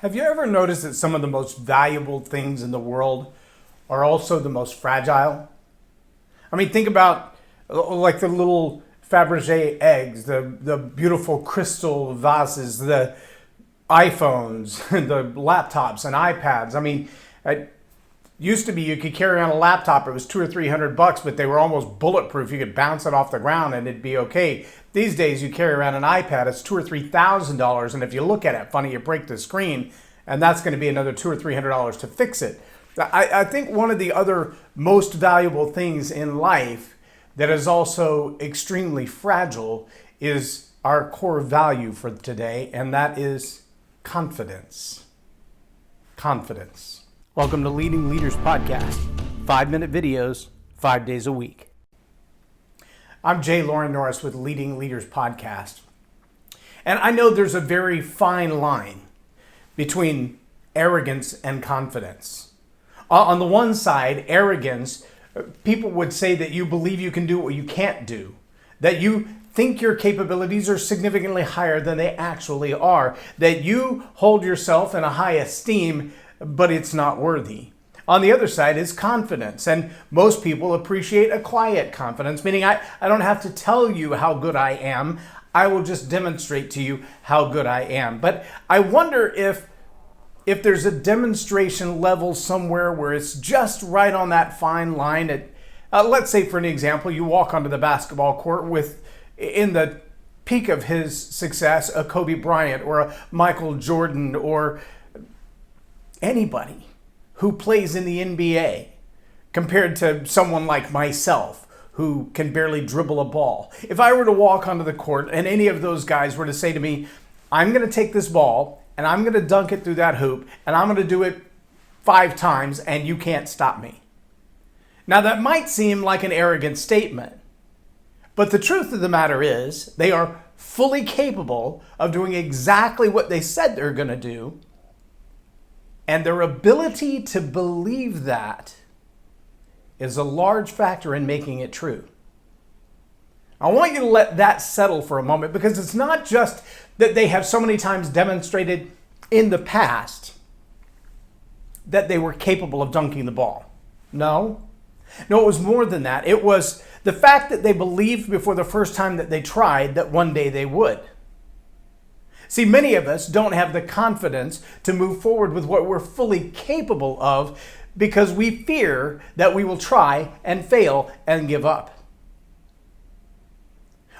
Have you ever noticed that some of the most valuable things in the world are also the most fragile? I mean, think about like the little Fabergé eggs, the beautiful crystal vases, the iPhones, the laptops and iPads. I mean, it used to be you could carry on a laptop. It was $200 or $300, but they were almost bulletproof. You could bounce it off the ground and it'd be okay. These days, you carry around an iPad. It's $2,000 or $3,000, and if you look at it funny, you break the screen, and that's going to be another $200 or $300 to fix it. I think one of the other most valuable things in life that is also extremely fragile is our core value for today, and that is confidence. Confidence. Welcome to Leading Leaders Podcast. 5-minute videos, 5 days a week. I'm J Loren Norris with Leading Leaders Podcast. And I know there's a very fine line between arrogance and confidence. On the one side, arrogance, people would say that you believe you can do what you can't do, that you think your capabilities are significantly higher than they actually are, that you hold yourself in a high esteem, but it's not worthy. On the other side is confidence, and most people appreciate a quiet confidence, meaning I don't have to tell you how good I am. I will just demonstrate to you how good I am. But I wonder if there's a demonstration level somewhere where it's just right on that fine line. Let's say, for an example, you walk onto the basketball court with, in the peak of his success, a Kobe Bryant or a Michael Jordan or anybody who plays in the NBA, compared to someone like myself who can barely dribble a ball. If I were to walk onto the court and any of those guys were to say to me, I'm going to take this ball and I'm going to dunk it through that hoop and I'm going to do it 5 times and you can't stop me. Now that might seem like an arrogant statement, but the truth of the matter is they are fully capable of doing exactly what they said they're going to do. And their ability to believe that is a large factor in making it true. I want you to let that settle for a moment, because it's not just that they have so many times demonstrated in the past that they were capable of dunking the ball. No, it was more than that. It was the fact that they believed before the first time that they tried that one day they would. See, many of us don't have the confidence to move forward with what we're fully capable of because we fear that we will try and fail and give up.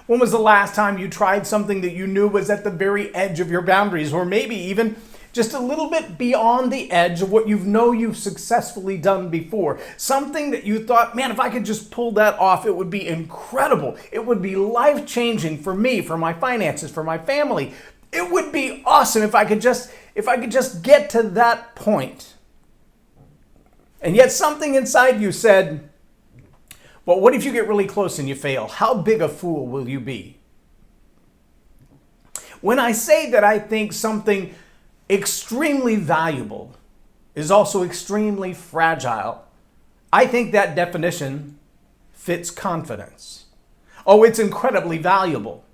When was the last time you tried something that you knew was at the very edge of your boundaries, or maybe even just a little bit beyond the edge of what you've successfully done before? Something that you thought, man, if I could just pull that off, it would be incredible. It would be life-changing for me, for my finances, for my family. It would be awesome if I could just get to that point. And yet something inside you said, well, what if you get really close and you fail? How big a fool will you be? When I say that I think something extremely valuable is also extremely fragile, I think that definition fits confidence. Oh, it's incredibly valuable.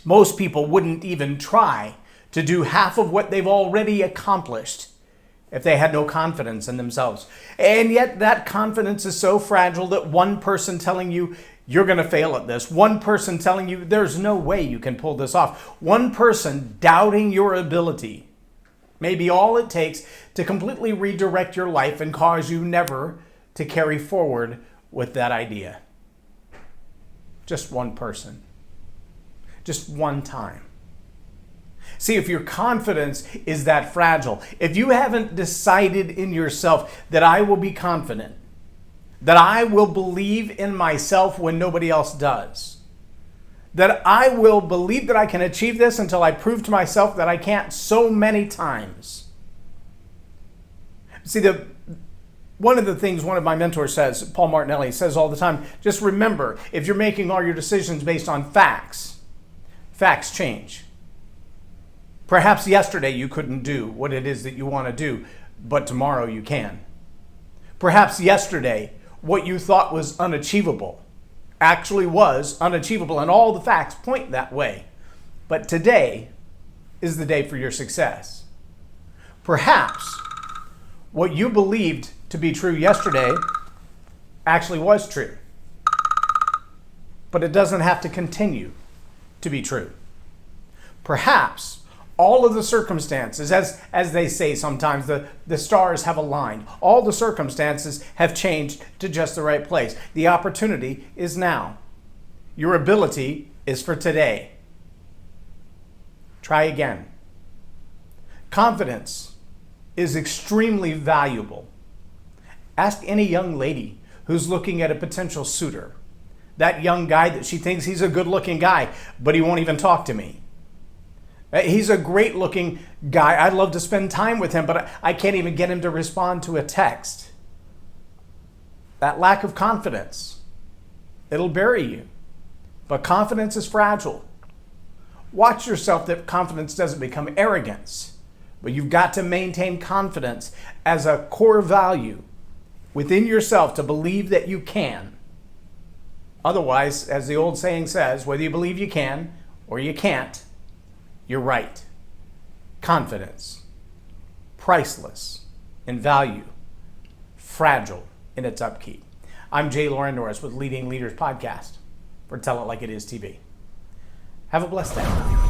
Most people wouldn't even try to do half of what they've already accomplished if they had no confidence in themselves. And yet that confidence is so fragile that one person telling you you're going to fail at this, one person telling you there's no way you can pull this off, one person doubting your ability may be all it takes to completely redirect your life and cause you never to carry forward with that idea. Just one person. Just one time. See, if your confidence is that fragile, if you haven't decided in yourself that I will be confident, that I will believe in myself when nobody else does, that I will believe that I can achieve this until I prove to myself that I can't so many times. See, one of the things one of my mentors says, Paul Martinelli, says all the time, just remember, if you're making all your decisions based on facts change. Perhaps yesterday you couldn't do what it is that you want to do, but tomorrow you can. Perhaps yesterday what you thought was unachievable actually was unachievable, and all the facts point that way. But today is the day for your success. Perhaps what you believed to be true yesterday actually was true. But it doesn't have to continue to be true. Perhaps all of the circumstances, as they say sometimes, the stars have aligned. All the circumstances have changed to just the right place. The opportunity is now. Your ability is for today. Try again. Confidence is extremely valuable. Ask any young lady who's looking at a potential suitor. That young guy that she thinks he's a good-looking guy, but he won't even talk to me. He's a great-looking guy. I'd love to spend time with him, but I can't even get him to respond to a text. That lack of confidence, it'll bury you. But confidence is fragile. Watch yourself that confidence doesn't become arrogance. But you've got to maintain confidence as a core value within yourself to believe that you can. Otherwise, as the old saying says, whether you believe you can or you can't, you're right. Confidence, priceless in value, fragile in its upkeep. I'm J Loren Norris with Leading Leaders Podcast for Tell It Like It Is TV. Have a blessed day.